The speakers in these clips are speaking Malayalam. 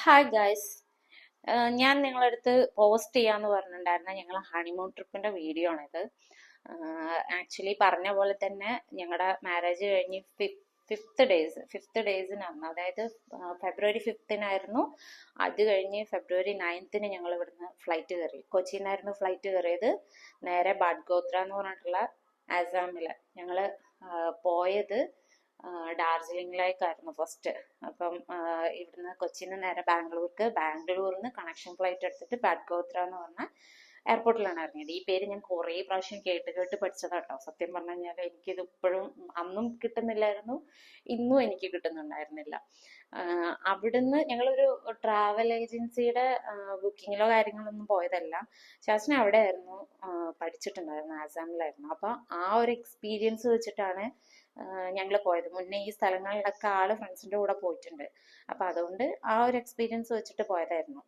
ഹായ് ഗൈസ്, ഞാൻ നിങ്ങളടുത്ത് പോസ്റ്റ് ചെയ്യാന്ന് പറഞ്ഞിട്ടുണ്ടായിരുന്ന ഞങ്ങൾ ഹണിമൂൺ ട്രിപ്പിന്റെ വീഡിയോ ആണിത്. ആക്ച്വലി പറഞ്ഞ പോലെ തന്നെ ഞങ്ങളുടെ മാരേജ് കഴിഞ്ഞ് ഫിഫ്ത്ത് ഡേയ്സിനാണ്, അതായത് ഫെബ്രുവരി 5-നായിരുന്നു. അത് കഴിഞ്ഞ് ഫെബ്രുവരി 9 ഞങ്ങൾ ഇവിടുന്ന് ഫ്ലൈറ്റ് കയറി. കൊച്ചിയിൽ നിന്നായിരുന്നു ഫ്ലൈറ്റ് കയറിയത്. നേരെ ബാഡ്ഗോത്ര എന്ന് പറഞ്ഞിട്ടുള്ള ആസാമില് ഞങ്ങള് പോയത് ഡാർജിലിംഗിലേക്കായിരുന്നു ഫസ്റ്റ്. അപ്പം ഇവിടുന്ന് കൊച്ചിയിൽ നിന്ന് നേരെ ബാംഗ്ലൂരിൽ നിന്ന് കണക്ഷൻ ഫ്ലൈറ്റ് എടുത്തിട്ട് ബാഡ്ഗോത്ര എന്ന് പറഞ്ഞ എയർപോർട്ടിലാണ് ഇറങ്ങിയത്. ഈ പേര് ഞാൻ കുറേ പ്രാവശ്യം കേട്ട് കേട്ട് പഠിച്ചതാട്ടോ. സത്യം പറഞ്ഞു കഴിഞ്ഞാൽ എനിക്കിത് ഇപ്പോഴും അന്നും കിട്ടുന്നില്ലായിരുന്നു, ഇന്നും എനിക്ക് കിട്ടുന്നുണ്ടായിരുന്നില്ല. അവിടുന്ന് ഞങ്ങളൊരു ട്രാവൽ ഏജൻസിയുടെ ബുക്കിങ്ങിലോ കാര്യങ്ങളൊന്നും പോയതല്ല. ശാസ്ത്രം അവിടെ ആയിരുന്നു പഠിച്ചിട്ടുണ്ടായിരുന്നു, ആസാമിലായിരുന്നു. അപ്പൊ ആ ഒരു എക്സ്പീരിയൻസ് വെച്ചിട്ടാണ് ഞങ്ങൾ പോയത്. മുന്നേ ഈ സ്ഥലങ്ങളിലൊക്കെ ആള് ഫ്രണ്ട്സിന്റെ കൂടെ പോയിട്ടുണ്ട്. അപ്പൊ അതുകൊണ്ട് ആ ഒരു എക്സ്പീരിയൻസ് വെച്ചിട്ട് പോയതായിരുന്നു.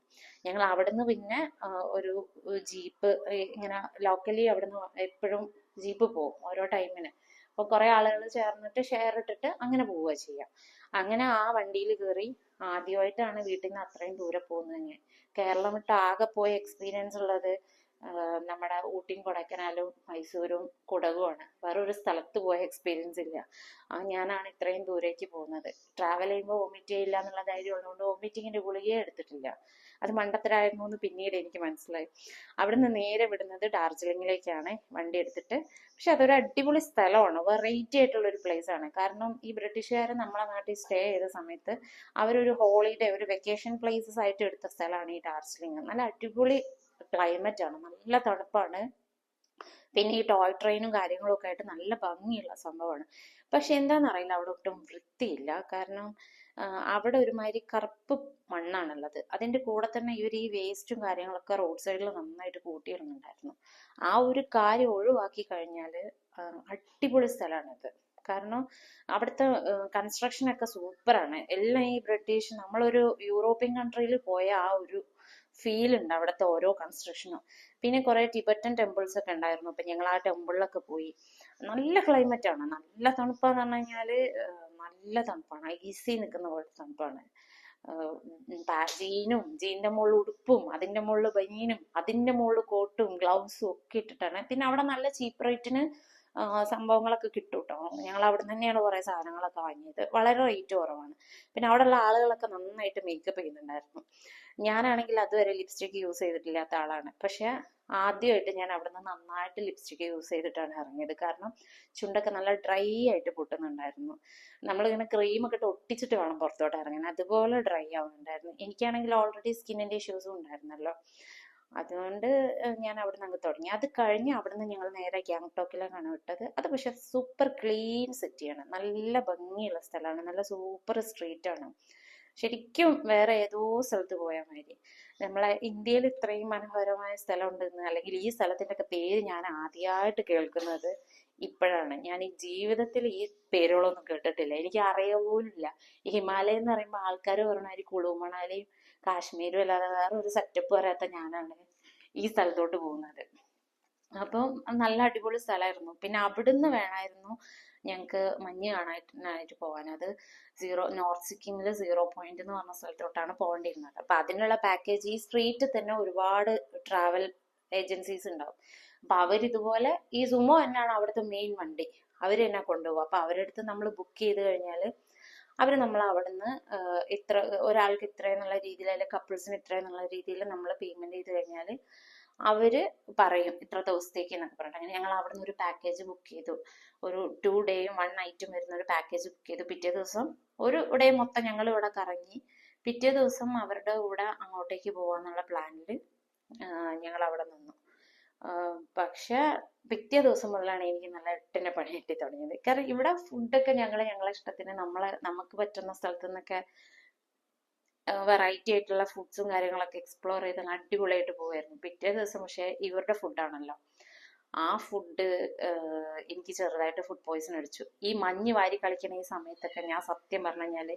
ഞങ്ങൾ അവിടുന്ന് പിന്നെ ഒരു ജീപ്പ്, ഇങ്ങനെ ലോക്കലി അവിടുന്ന് എപ്പോഴും ജീപ്പ് പോകും ഓരോ ടൈമിന്. അപ്പൊ കുറെ ആളുകൾ ചേർന്നിട്ട് ഷെയർ ഇട്ടിട്ട് അങ്ങനെ പോവുക ചെയ്യാം. അങ്ങനെ ആ വണ്ടിയിൽ കയറി. ആദ്യമായിട്ടാണ് വീട്ടിൽ നിന്ന് അത്രയും ദൂരെ പോകുന്നത്. കേരളം വിട്ട് ആകെ പോയ എക്സ്പീരിയൻസ് ഉള്ളത് നമ്മുടെ ഊട്ടിയും കൊടൈക്കനാലും മൈസൂരും കുടകുമാണ്. വേറൊരു സ്ഥലത്ത് പോയ എക്സ്പീരിയൻസ് ഇല്ല. ഞാനാണ് ഇത്രയും ദൂരേക്ക് പോകുന്നത്. ട്രാവൽ ചെയ്യുമ്പോൾ വോമിറ്റ് ചെയ്യില്ല എന്നുള്ള ധൈര്യം ഉള്ളതുകൊണ്ട് വോമിറ്റിങ്ങിന്റെ ഗുളികയെ എടുത്തിട്ടില്ല. അത് മണ്ടത്തരായിരുന്നു എന്ന് പിന്നീട് എനിക്ക് മനസ്സിലായി. അവിടുന്ന് നേരെ വിടുന്നത് ഡാർജിലിംഗിലേക്കാണ് വണ്ടി എടുത്തിട്ട്. പക്ഷെ അതൊരു അടിപൊളി സ്ഥലമാണ്, വെറൈറ്റി ആയിട്ടുള്ള ഒരു പ്ലേസ് ആണ്. കാരണം ഈ ബ്രിട്ടീഷുകാർ നമ്മളെ നാട്ടിൽ സ്റ്റേ ചെയ്ത സമയത്ത് അവരൊരു ഹോളിഡേ, ഒരു വെക്കേഷൻ പ്ലേസസ് ആയിട്ട് എടുത്ത സ്ഥലമാണ് ഈ ഡാർജിലിംഗ്. നല്ല അടിപൊളി ക്ലൈമറ്റ് ആണ്, നല്ല തണുപ്പാണ്. പിന്നെ ഈ ടോയ് ട്രെയിനും കാര്യങ്ങളും ഒക്കെ ആയിട്ട് നല്ല ഭംഗിയുള്ള സംഭവമാണ്. പക്ഷെ എന്താണെന്നറിയില്ല, അവിടെ ഒട്ടും വൃത്തിയില്ല. കാരണം അവിടെ ഒരുമാതിരി കറുപ്പ് മണ്ണാണുള്ളത്. അതിന്റെ കൂടെ തന്നെ ഇവർ ഈ വേസ്റ്റും കാര്യങ്ങളൊക്കെ റോഡ് സൈഡിൽ നന്നായിട്ട് കൂട്ടിയിടുന്നുണ്ടായിരുന്നു. ആ ഒരു കാര്യം ഒഴിവാക്കി കഴിഞ്ഞാൽ അടിപൊളി സ്ഥലമാണിത്. കാരണം അവിടുത്തെ കൺസ്ട്രക്ഷൻ ഒക്കെ സൂപ്പറാണ്. എല്ലാം ഈ ബ്രിട്ടീഷ്, നമ്മളൊരു യൂറോപ്യൻ കൺട്രിയിൽ പോയ ആ ഒരു ഫീൽ ഉണ്ട് അവിടുത്തെ ഓരോ കൺസ്ട്രക്ഷനും. പിന്നെ കുറെ ടിബറ്റൻ ടെമ്പിൾസ് ഒക്കെ ഉണ്ടായിരുന്നു. അപ്പൊ ഞങ്ങൾ ആ ടെമ്പിളിലൊക്കെ പോയി. നല്ല ക്ലൈമറ്റ് ആണ്, നല്ല തണുപ്പാന്ന് പറഞ്ഞു കഴിഞ്ഞാല് നല്ല തണുപ്പാണ്, ഐസി നിൽക്കുന്ന പോലത്തെ തണുപ്പാണ്. ജീനിന്റെ മുകളിൽ ഉടുപ്പും അതിന്റെ മുകളിൽ ബനിയനും അതിന്റെ മുകളിൽ കോട്ടും ഗ്ലൗസും ഒക്കെ ഇട്ടിട്ടാണ്. പിന്നെ അവിടെ നല്ല ചീപ്പ് റേറ്റിന് സംഭവങ്ങളൊക്കെ കിട്ടും കേട്ടോ. ഞങ്ങൾ അവിടെ നിന്ന് തന്നെയാണ് കുറെ സാധനങ്ങളൊക്കെ വാങ്ങിയത്. വളരെ റേറ്റ് കുറവാണ്. പിന്നെ അവിടെയുള്ള ആളുകളൊക്കെ നന്നായിട്ട് മേക്കപ്പ് ചെയ്യുന്നുണ്ടായിരുന്നു. ഞാനാണെങ്കിൽ അതുവരെ ലിപ്സ്റ്റിക് യൂസ് ചെയ്തിട്ടില്ലാത്ത ആളാണ്. പക്ഷെ ആദ്യമായിട്ട് ഞാൻ അവിടുന്ന് നന്നായിട്ട് ലിപ്സ്റ്റിക് യൂസ് ചെയ്തിട്ടാണ് ഇറങ്ങിയത്. കാരണം ചുണ്ടൊക്കെ നല്ല ഡ്രൈ ആയിട്ട് പൊട്ടുന്നുണ്ടായിരുന്നു. നമ്മളിങ്ങനെ ക്രീമൊക്കെ ഇട്ട് ഒട്ടിച്ചിട്ട് വേണം പുറത്തോട്ട് ഇറങ്ങാൻ, അതുപോലെ ഡ്രൈ ആവുന്നുണ്ടായിരുന്നു. എനിക്കാണെങ്കിൽ ഓൾറെഡി സ്കിന്നിന്റെ ഇഷ്യൂസും ഉണ്ടായിരുന്നല്ലോ. അതുകൊണ്ട് ഞാൻ അവിടുന്ന് അങ്ങ് തുടങ്ങി. അത് കഴിഞ്ഞ് അവിടുന്ന് ഞങ്ങൾ നേരെ ഗാങ്ടോക്കിലേക്കാണ് വിട്ടത്. അത് പക്ഷെ സൂപ്പർ ക്ലീൻ സിറ്റിയാണ്, നല്ല ഭംഗിയുള്ള സ്ഥലമാണ്, നല്ല സൂപ്പർ സ്ട്രീറ്റ് ആണ്. ശരിക്കും വേറെ ഏതോ സ്ഥലത്ത് പോയ മാതിരി. നമ്മളെ ഇന്ത്യയിൽ ഇത്രയും മനോഹരമായ സ്ഥലം ഉണ്ടെന്ന്, അല്ലെങ്കിൽ ഈ സ്ഥലത്തിന്റെ ഒക്കെ പേര് ഞാൻ ആദ്യമായിട്ട് കേൾക്കുന്നത് ഇപ്പോഴാണ്. ഞാൻ ഈ ജീവിതത്തിൽ ഈ പേരുകളൊന്നും കേട്ടിട്ടില്ല, എനിക്ക് അറിയ പോലുമില്ല. ഈ ഹിമാലയം എന്ന് പറയുമ്പോൾ ആൾക്കാർ പറഞ്ഞ കുളു മണാലിയും കാശ്മീരും അല്ലാതെ വേറെ ഒരു സെറ്റപ്പ് പറയാത്ത ഞാനാണ് ഈ സ്ഥലത്തോട്ട് പോകുന്നത്. അപ്പം നല്ല അടിപൊളി സ്ഥലമായിരുന്നു. പിന്നെ അവിടുന്ന് വേണമായിരുന്നു ഞങ്ങൾക്ക് മഞ്ഞ് കാണാനായിട്ട് പോകാൻ. അത് നോർത്ത് സിക്കിമില് 0 പോയിന്റ് എന്ന് പറഞ്ഞ സ്ഥലത്തോട്ടാണ് പോകേണ്ടിയിരുന്നത്. അപ്പൊ അതിനുള്ള പാക്കേജ് ഈ സ്ട്രീറ്റിൽ തന്നെ ഒരുപാട് ട്രാവൽ ഏജൻസീസ് ഉണ്ടാവും. അപ്പൊ അവരിതുപോലെ ഈ സുമോ തന്നെയാണ് അവിടുത്തെ മെയിൻ വണ്ടി, അവര് തന്നെ കൊണ്ടുപോകും. അപ്പൊ അവരുടെ അടുത്ത് നമ്മൾ ബുക്ക് ചെയ്ത് കഴിഞ്ഞാൽ അവര് നമ്മൾ അവിടുന്ന് ഇത്ര, ഒരാൾക്ക് ഇത്ര എന്നുള്ള രീതിയിൽ, അല്ലെങ്കിൽ കപ്പിൾസിന് ഇത്ര എന്നുള്ള രീതിയിൽ നമ്മൾ പേയ്മെന്റ് ചെയ്ത് കഴിഞ്ഞാൽ അവര് പറയും ഇത്ര ദിവസത്തേക്ക് എന്നൊക്കെ പറഞ്ഞിട്ട്. അങ്ങനെ ഞങ്ങൾ അവിടെ നിന്ന് ഒരു പാക്കേജ് ബുക്ക് ചെയ്തു. ഒരു 2 ഡേയും 1 നൈറ്റും വരുന്ന ഒരു പാക്കേജ് ബുക്ക് ചെയ്തു. പിറ്റേ ദിവസം ഒരു ഡേ മൊത്തം ഞങ്ങൾ ഇവിടെ കറങ്ങി. പിറ്റേ ദിവസം അവരുടെ കൂടെ അങ്ങോട്ടേക്ക് പോവാന്നുള്ള പ്ലാനിൽ ഞങ്ങൾ അവിടെ നിന്നു. പക്ഷെ പിറ്റേ ദിവസം മുതലാണ് എനിക്ക് നല്ല എട്ടിന്റെ പണി കിട്ടി തുടങ്ങിയത്. കാരണം ഇവിടെ ഫുഡൊക്കെ ഞങ്ങളെ ഇഷ്ടത്തിന് നമുക്ക് പറ്റുന്ന സ്ഥലത്തു നിന്നൊക്കെ വെറൈറ്റി ആയിട്ടുള്ള ഫുഡ്സും കാര്യങ്ങളൊക്കെ എക്സ്പ്ലോർ ചെയ്ത് അടിപൊളിയായിട്ട് പോവായിരുന്നു. പിറ്റേ ദിവസം പക്ഷെ ഇവരുടെ ഫുഡാണല്ലോ, ആ ഫുഡ് എനിക്ക് ചെറുതായിട്ട് ഫുഡ് പോയിസൺ അടിച്ചു. ഈ മഞ്ഞ് വാരി കളിക്കുന്ന ഈ സമയത്തൊക്കെ ഞാൻ സത്യം പറഞ്ഞു കഴിഞ്ഞാല്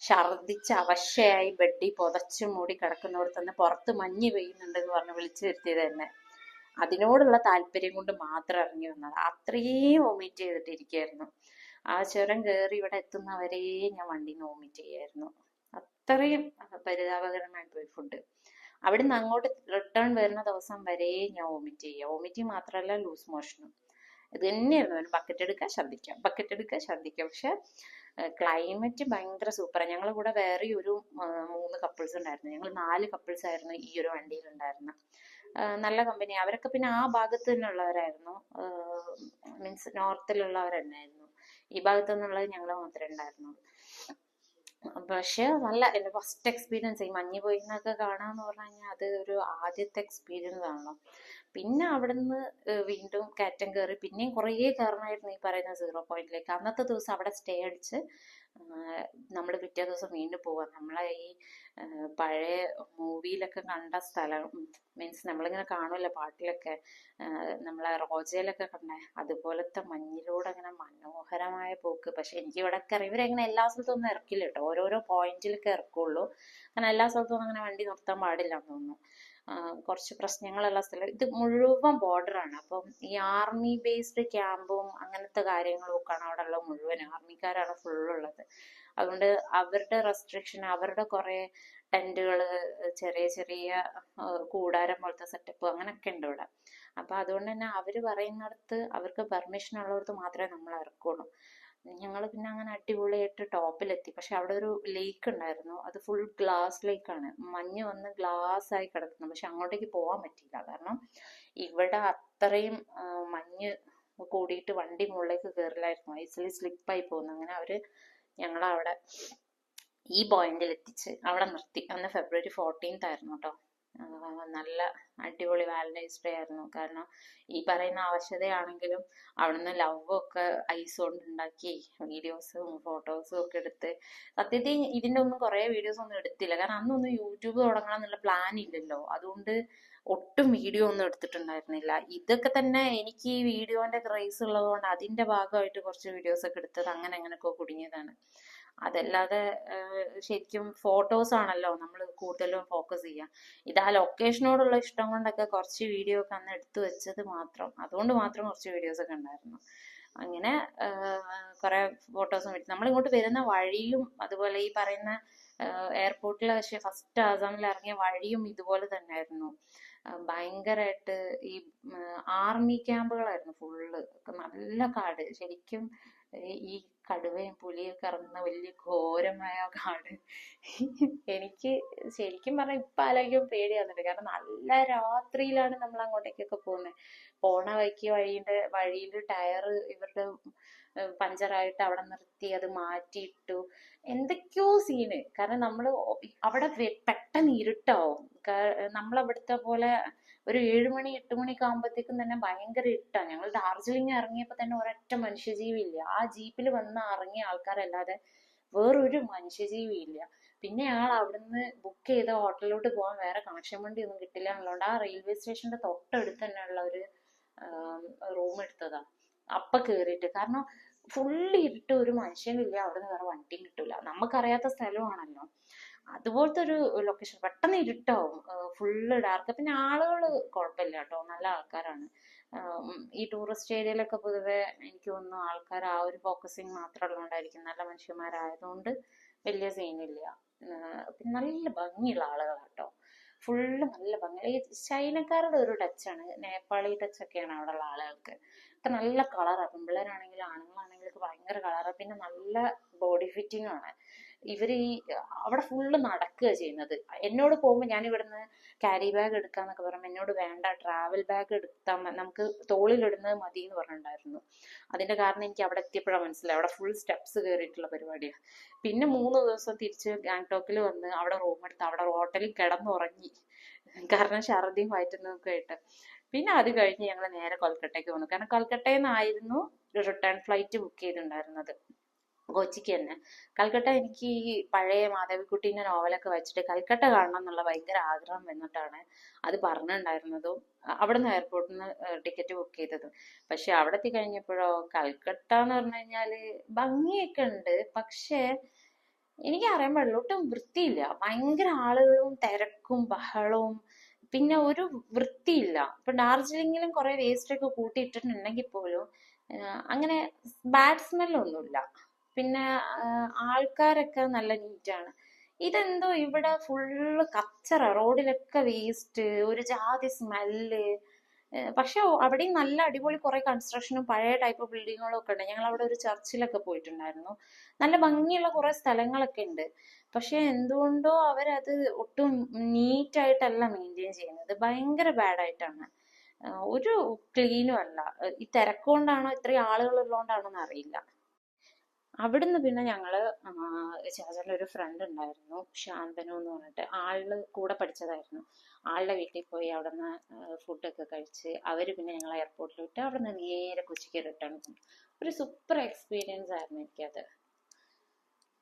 ഛർദിച്ച് അവശയായി ബെഡിൽ പുതച്ചു മൂടി കിടക്കുന്നവിടെ തന്നെ പുറത്ത് മഞ്ഞ് പെയ്യുന്നുണ്ടെന്ന് പറഞ്ഞ് വിളിച്ചു വരുത്തിയത് തന്നെ അതിനോടുള്ള താല്പര്യം കൊണ്ട് മാത്രം ഇറങ്ങി വന്നത്. അത്രയും വൊമിറ്റ് ചെയ്തിട്ടിരിക്കുകയായിരുന്നു. ആ ചുരം കയറി ഇവിടെ എത്തുന്നവരെ ഞാൻ വണ്ടിയിൽ നിന്ന് വൊമിറ്റ് ചെയ്യായിരുന്നു. അത്രയും പരിതാപകരമായി പോയി ഫുഡ്. അവിടുന്ന് അങ്ങോട്ട് റിട്ടേൺ വരുന്ന ദിവസം വരെ ഞാൻ വോമിറ്റ് ചെയ്യുക. വോമിറ്റിംഗ് മാത്രമല്ല, ലൂസ് മോഷനും. ഇത് തന്നെയായിരുന്നു. ഒരു ബക്കറ്റ് എടുക്കുക ഛർദ്ദിക്കാം, ബക്കറ്റ് എടുക്കുക ഛർദ്ദിക്കാം. പക്ഷെ ക്ലൈമറ്റ് ഭയങ്കര സൂപ്പറാണ്. ഞങ്ങളുടെ കൂടെ വേറെ ഒരു 3 കപ്പിൾസ് ഉണ്ടായിരുന്നു. ഞങ്ങൾ 4 കപ്പിൾസ് ആയിരുന്നു ഈ ഒരു വണ്ടിയിൽ ഉണ്ടായിരുന്നത്. നല്ല കമ്പനി. അവരൊക്കെ പിന്നെ ആ ഭാഗത്ത് തന്നെ ഉള്ളവരായിരുന്നു. മീൻസ് നോർത്തിലുള്ളവർ തന്നെയായിരുന്നു. ഈ ഭാഗത്തു നിന്നുള്ളത് ഞങ്ങൾ മാത്രമേ ഉണ്ടായിരുന്നുള്ളൂ. പക്ഷെ നല്ല എന്റെ ഫസ്റ്റ് എക്സ്പീരിയൻസ് ഈ മഞ്ഞ് പൊയ്യുന്നൊക്കെ കാണാന്ന് പറഞ്ഞു കഴിഞ്ഞാൽ അത് ഒരു ആദ്യത്തെ എക്സ്പീരിയൻസ് ആണല്ലോ. പിന്നെ അവിടുന്ന് വീണ്ടും കയറ്റം കയറി പിന്നെയും കുറേ കയറണമായിരുന്നു ഈ പറയുന്ന 0 പോയിന്റിലേക്ക്. അന്നത്തെ ദിവസം അവിടെ സ്റ്റേ അടിച്ച് നമ്മൾ പിറ്റേ ദിവസം വീണ്ടും പോവാം. നമ്മളെ ഈ പഴയ മൂവിയിലൊക്കെ കണ്ട സ്ഥലം, മീൻസ് നമ്മളിങ്ങനെ കാണുമല്ലോ പാട്ടിലൊക്കെ, നമ്മളെ റോജയിലൊക്കെ കണ്ടേ അതുപോലത്തെ മഞ്ഞിലൂടെ അങ്ങനെ മനോഹരമായ പോക്ക്. പക്ഷെ എനിക്ക് ഇവിടെ ഇവരെങ്ങനെ എല്ലാ സ്ഥലത്തും ഒന്നും ഇറക്കില്ല കേട്ടോ, ഓരോരോ പോയിന്റിലൊക്കെ ഇറക്കുള്ളൂ. കാരണം എല്ലാ സ്ഥലത്തും അങ്ങനെ വണ്ടി നിർത്താൻ പാടില്ല എന്ന് തോന്നുന്നു. കുറച്ച് പ്രശ്നങ്ങളുള്ള സ്ഥലം. ഇത് മുഴുവൻ ബോർഡറാണ്. അപ്പം ഈ ആർമി ബേസ്ഡ് ക്യാമ്പും അങ്ങനത്തെ കാര്യങ്ങളും ഒക്കെയാണ് അവിടെ ഉള്ള മുഴുവൻ. ആർമിക്കാരാണ് ഫുള്ളുള്ളത്. അതുകൊണ്ട് അവരുടെ റെസ്ട്രിക്ഷൻ, അവരുടെ കുറെ ടെന്റുകള്, ചെറിയ ചെറിയ കൂടാരം പോലത്തെ സെറ്റപ്പ് അങ്ങനെയൊക്കെ ഉണ്ട് ഇവിടെ. അപ്പൊ അതുകൊണ്ട് തന്നെ അവര് പറയുന്നിടത്ത്, അവർക്ക് പെർമിഷൻ ഉള്ളിടത്ത് മാത്രമേ നമ്മൾ ഇറക്കുള്ളൂ. ഞങ്ങൾ പിന്നെ അങ്ങനെ അടിപൊളിയായിട്ട് ടോപ്പിലെത്തി. പക്ഷെ അവിടെ ഒരു ലേക്ക് ഉണ്ടായിരുന്നു. അത് ഫുൾ ഗ്ലാസ് ലേക്കാണ്. മഞ്ഞ് വന്ന് ഗ്ലാസ് ആയി കിടക്കുന്നു. പക്ഷെ അങ്ങോട്ടേക്ക് പോകാൻ പറ്റിയില്ല. കാരണം ഇവിടെ അത്രയും മഞ്ഞ് കൂടിയിട്ട് വണ്ടി മുകളിലേക്ക് കയറില്ലായിരുന്നു. ഐസിൽ സ്ലിപ്പായി പോകുന്നു. അങ്ങനെ അവര് ഞങ്ങളവിടെ ഈ പോയിന്റിൽ എത്തിച്ച് അവിടെ നിർത്തി. അന്ന് ഫെബ്രുവരി 14th ആയിരുന്നു കേട്ടോ. നല്ല അടിപൊളി വാലന്റൈൻസ് ഡേ ആയിരുന്നു. കാരണം ഈ പറയുന്ന ആവശ്യതയാണെങ്കിലും അവിടുന്ന് ലവ് ഒക്കെ ഐസ് കൊണ്ട് ഉണ്ടാക്കി വീഡിയോസും ഫോട്ടോസും ഒക്കെ എടുത്ത്. സത്യത്തിൽ ഇതിന്റെ ഒന്നും കുറെ വീഡിയോസ് ഒന്നും എടുത്തില്ല. കാരണം അന്നൊന്നും യൂട്യൂബ് തുടങ്ങണം എന്നുള്ള പ്ലാൻ ഇല്ലല്ലോ. അതുകൊണ്ട് ഒട്ടും വീഡിയോ ഒന്നും എടുത്തിട്ടുണ്ടായിരുന്നില്ല. ഇതൊക്കെ തന്നെ എനിക്ക് ഈ വീഡിയോന്റെ ക്രൈസ് ഉള്ളതുകൊണ്ട് അതിന്റെ ഭാഗമായിട്ട് കുറച്ച് വീഡിയോസ് ഒക്കെ എടുത്തത് അങ്ങനെ അങ്ങനെയൊക്കെ കുടുങ്ങിയതാണ്. അതല്ലാതെ ശരിക്കും ഫോട്ടോസ് ആണല്ലോ നമ്മൾ കൂടുതലും ഫോക്കസ് ചെയ്യുക. ഇത് ആ ലൊക്കേഷനോടുള്ള ഇഷ്ടം കൊണ്ടൊക്കെ കുറച്ച് വീഡിയോ ഒക്കെ അന്ന് എടുത്തു വെച്ചത് മാത്രം, അതുകൊണ്ട് മാത്രം കുറച്ച് വീഡിയോസ് ഒക്കെ ഉണ്ടായിരുന്നു. അങ്ങനെ കുറെ ഫോട്ടോസും എടുത്തു. നമ്മൾ ഇങ്ങോട്ട് വരുന്ന വഴിയും അതുപോലെ ഈ പറയുന്ന എയർപോർട്ടിൽ പക്ഷെ ഫസ്റ്റ് ആസാമിൽ ഇറങ്ങിയ വഴിയും ഇതുപോലെ തന്നെയായിരുന്നു. ഭയങ്കരമായിട്ട് ഈ ആർമി ക്യാമ്പുകളായിരുന്നു ഫുള്ള്. നല്ല കാട്. ശരിക്കും ഈ കടുവയും പുലിയൊക്കെ ഇറങ്ങുന്ന വലിയ ഘോരമായ കാട്. എനിക്ക് ശരിക്കും പറഞ്ഞാൽ ഇപ്പൊ ആലോചിക്കുമ്പോൾ പേടിയാവുന്നുണ്ട്. കാരണം നല്ല രാത്രിയിലാണ് നമ്മൾ അങ്ങോട്ടേക്കൊക്കെ പോകുന്നത്. പോണ വഴിയിൽ ടയർ ഇവരുടെ പഞ്ചറായിട്ട് അവിടെ നിർത്തി അത് മാറ്റിയിട്ടു. എന്തൊക്കെയോ സീന്. കാരണം നമ്മൾ അവിടെ പെട്ടെന്ന് ഇരുട്ടാവും. നമ്മളവിടുത്തെ പോലെ ഒരു 7 മണി 8 മണിയൊക്കെ ആകുമ്പോഴത്തേക്കും തന്നെ ഭയങ്കര ഇരുട്ടാണ്. ഞങ്ങൾ ഡാർജിലിംഗ് ഇറങ്ങിയപ്പോ തന്നെ ഒരൊറ്റ മനുഷ്യജീവി ഇല്ല. ആ ജീപ്പിൽ വന്ന് ഇറങ്ങിയ ആൾക്കാരല്ലാതെ വേറൊരു മനുഷ്യജീവി ഇല്ല. പിന്നെ ഞങ്ങൾ അവിടുന്ന് ബുക്ക് ചെയ്ത ഹോട്ടലിലോട്ട് പോകാൻ വേറെ കണക്ഷൻ വണ്ടി ഒന്നും കിട്ടില്ല എന്നുള്ളതുകൊണ്ട് ആ റെയിൽവേ സ്റ്റേഷന്റെ തൊട്ടടുത്ത് തന്നെയുള്ള ഒരു റൂം എടുത്തതാ. അപ്പൊ കേറിയിട്ട്. കാരണം ഫുള്ള് ഇരുട്ട്, ഒരു മനുഷ്യനില്ല. അവിടുന്ന് വേറെ വണ്ടിയും കിട്ടൂല. നമുക്കറിയാത്ത സ്ഥലമാണല്ലോ. അതുപോലത്തെ ഒരു ലൊക്കേഷൻ. പെട്ടെന്ന് ഇരുട്ടാവും, ഫുള്ള് ഡാർക്ക്. പിന്നെ ആളുകൾ കുഴപ്പമില്ല കേട്ടോ, നല്ല ആൾക്കാരാണ്. ഈ ടൂറിസ്റ്റ് ഏരിയയിലൊക്കെ പൊതുവെ എനിക്ക് തോന്നുന്നു ആൾക്കാർ ആ ഒരു ഫോക്കസിങ് മാത്രം ഉള്ളതുകൊണ്ടായിരിക്കും. നല്ല മനുഷ്യന്മാരായതുകൊണ്ട് വലിയ സീനില്ല. പിന്നെ നല്ല ഭംഗിയുള്ള ആളുകളാട്ടോ. ഫുള്ള് നല്ല ഭംഗി. ഈ ചൈനക്കാരുടെ ഒരു ടച്ചാണ്, നേപ്പാളി ടച്ചൊക്കെയാണ് അവിടെയുള്ള ആളുകൾക്ക്. ഒക്കെ നല്ല കളറാണ്. പെൺപിള്ളേരാണെങ്കിലും ആണുങ്ങളാണെങ്കിലും ഭയങ്കര കളറാണ്. പിന്നെ നല്ല ബോഡി ഫിറ്റിംഗ് ആണ്. ഇവര് ഈ അവിടെ ഫുള്ള് നടക്കുക ചെയ്യുന്നത്. എന്നോട് പോകുമ്പോൾ ഞാൻ ഇവിടുന്ന് ക്യാരി ബാഗ് എടുക്കാന്നൊക്കെ പറയുമ്പോൾ എന്നോട് വേണ്ട, ട്രാവൽ ബാഗ് എടുത്താൽ നമുക്ക് തോളിലിടുന്നത് മതി എന്ന് പറഞ്ഞിട്ടുണ്ടായിരുന്നു. അതിന്റെ കാരണം എനിക്ക് അവിടെ എത്തിയപ്പോഴാണ് മനസ്സിലായി. അവിടെ ഫുൾ സ്റ്റെപ്സ് കയറിയിട്ടുള്ള പരിപാടിയാണ്. പിന്നെ 3 ദിവസം തിരിച്ച് ഗാങ്ടോക്കിൽ വന്ന് അവിടെ റൂം എടുത്ത് അവിടെ ഹോട്ടലിൽ കിടന്നുറങ്ങി. കാരണം ഛർദിയും വയറ്റുന്നതൊക്കെ ആയിട്ട്. പിന്നെ അത് കഴിഞ്ഞ് ഞങ്ങൾ നേരെ കൊൽക്കട്ടയ്ക്ക് വന്നു. കാരണം കൊൽക്കട്ടയിൽ നിന്നായിരുന്നു റിട്ടേൺ ഫ്ലൈറ്റ് ബുക്ക് ചെയ്തിട്ടുണ്ടായിരുന്നത്, കൊച്ചിക്ക് തന്നെ. കൽക്കട്ട എനിക്ക് ഈ പഴയ മാധവിക്കുട്ടീന്റെ നോവലൊക്കെ വെച്ചിട്ട് കൽക്കട്ട കാണണം എന്നുള്ള ഭയങ്കര ആഗ്രഹം വന്നിട്ടാണ് അത് പറഞ്ഞിട്ടുണ്ടായിരുന്നതും അവിടുന്ന് എയർപോർട്ടിൽ നിന്ന് ടിക്കറ്റ് ബുക്ക് ചെയ്തതും. പക്ഷെ അവിടെ എത്തി കഴിഞ്ഞപ്പോഴോ കൽക്കട്ട എന്ന് പറഞ്ഞു കഴിഞ്ഞാല് ഭംഗിയൊക്കെ ഉണ്ട്. പക്ഷെ എനിക്ക് അറിയാൻ പാടില്ല, ഒട്ടും വൃത്തിയില്ല. ഭയങ്കര ആളുകളും തിരക്കും ബഹളവും. പിന്നെ ഒരു വൃത്തിയില്ല. ഇപ്പൊ ഡാർജിലിംഗിലും കുറെ വേസ്റ്റ് ഒക്കെ കൂട്ടിയിട്ടിട്ടുണ്ടെങ്കിൽ പോലും അങ്ങനെ ബാഡ് സ്മെല്ലൊന്നുമില്ല. പിന്നെ ആൾക്കാരൊക്കെ നല്ല നീറ്റാണ്. ഇതെന്തോ ഇവിടെ ഫുള്ള് കച്ചറ, റോഡിലൊക്കെ വേസ്റ്റ്, ഒരു ജാതി സ്മെല്ല്. പക്ഷെ അവിടെയും നല്ല അടിപൊളി കുറെ കൺസ്ട്രക്ഷനും പഴയ ടൈപ്പ് ബിൽഡിങ്ങുകളും ഒക്കെ ഉണ്ട്. ഞങ്ങൾ അവിടെ ഒരു ചർച്ചിലൊക്കെ പോയിട്ടുണ്ടായിരുന്നു. നല്ല ഭംഗിയുള്ള കുറെ സ്ഥലങ്ങളൊക്കെ ഉണ്ട്. പക്ഷെ എന്തുകൊണ്ടോ അവരത് ഒട്ടും നീറ്റായിട്ടല്ല മെയിൻറ്റെയിൻ ചെയ്യുന്നത്. ഭയങ്കര ബാഡായിട്ടാണ്. ഒരു ക്ലീനും അല്ല. ഈ തിരക്കുകൊണ്ടാണോ ഇത്രയും ആളുകൾ ഉള്ളതുകൊണ്ടാണോ എന്ന് അറിയില്ല. അവിടുന്ന് പിന്നെ ഞങ്ങള് ചേട്ടൻ്റെ ഒരു ഫ്രണ്ട് ഉണ്ടായിരുന്നു, ശാന്തനു എന്ന് പറഞ്ഞിട്ട്. ആള് കൂടെ പഠിച്ചതായിരുന്നു. ആളുടെ വീട്ടിൽ പോയി അവിടുന്ന് ഫുഡൊക്കെ കഴിച്ച് അവര് പിന്നെ ഞങ്ങളെ എയർപോർട്ടിൽ വിട്ട് അവിടുന്ന് നേരെ കൊച്ചിക്ക് റിട്ടേൺ. ഒരു സൂപ്പർ എക്സ്പീരിയൻസ് ആയിരുന്നു എനിക്കത്.